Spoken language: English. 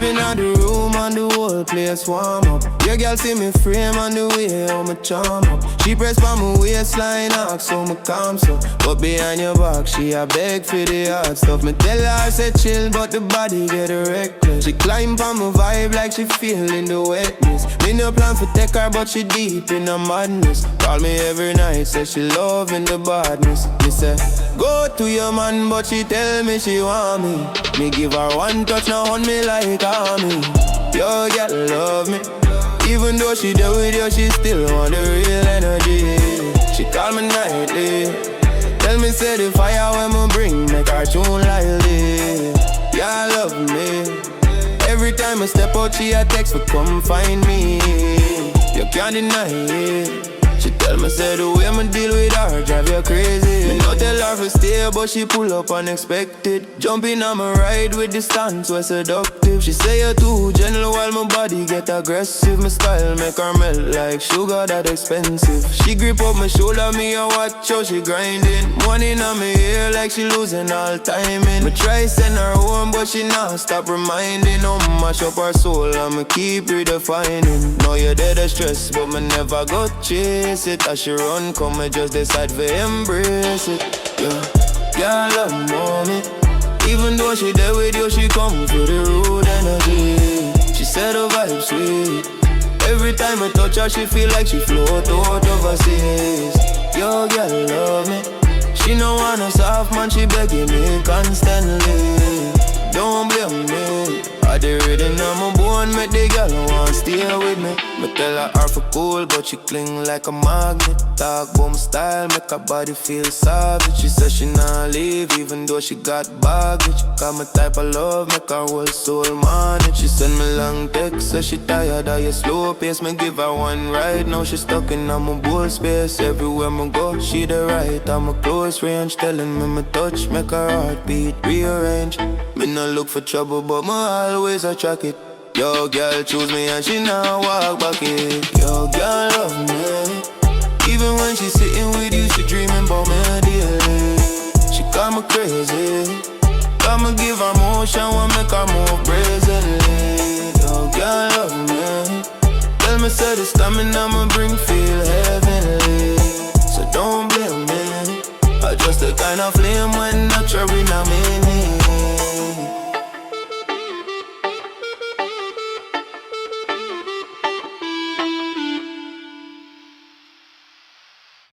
in the room and the whole place warm up. Your girl see me frame and the way how me charm up. She press by my waistline, ask so me calm so. But behind your back, she a beg for the hard stuff. Me tell her say chill, but the body get reckless. She climb on my vibe like she feeling the wetness. Me no plan for take her, but she deep in the madness. Call me every night, say she loving the badness. Me say, go to your man, but she tell me she want me. Me give her one touch, now on me like army. Your girl love me. Even though she there with you, she still want the real energy. She call me nightly. Tell me say the fire when me bring, make her tune lively. Yeah, love me. Every time I step out, she a text for come find me. You can't deny it. She tell me say the way me deal with her drive you crazy. Me no tell her to stay, but she pull up unexpected. Jumping on my ride with the stance was seductive. She say you're too gentle while my body get aggressive. My style make her melt like sugar that expensive. She grip up my shoulder, me a watch how she grinding. Money on me ear like she losing all timing. Me try send her home, but she not stop reminding. Oh, mash up her soul, I'ma keep redefining. Know you're dead of stress, but me never got chase it. As she run, come and just decide to embrace it. Yeah, girl, love mommy. Even though she there with you, she come for the rude energy. She said the vibe sweet. Every time I touch her, she feel like she float out overseas. Yo, girl, love me. She no want a soft man, she begging me constantly. Don't blame me. I the rhythm on my bone, make the girl want stay with me. Me tell her for cool, but she cling like a magnet. Talk about my style, make her body feel savage. She said she not leave, even though she got baggage. Got my type of love, make her whole soul manage. She send me long text, so she tired of your slow pace. Me give her one ride, now she stuck in my bull space. Everywhere me go, she the right, I'm a close range. Telling me my touch, make her heartbeat rearrange. Me no look for trouble, but me always attract it. Yo, girl choose me and she now walk back it. Yo, girl love me. Even when she sitting with you, she dreaming about me daily. She got me crazy. Got me give her motion, wanna make her move brazenly. Yo, girl love me. Tell me say the stamina I'ma bring feel heavenly. So don't blame me. I just the kind of flame when natural in a minute.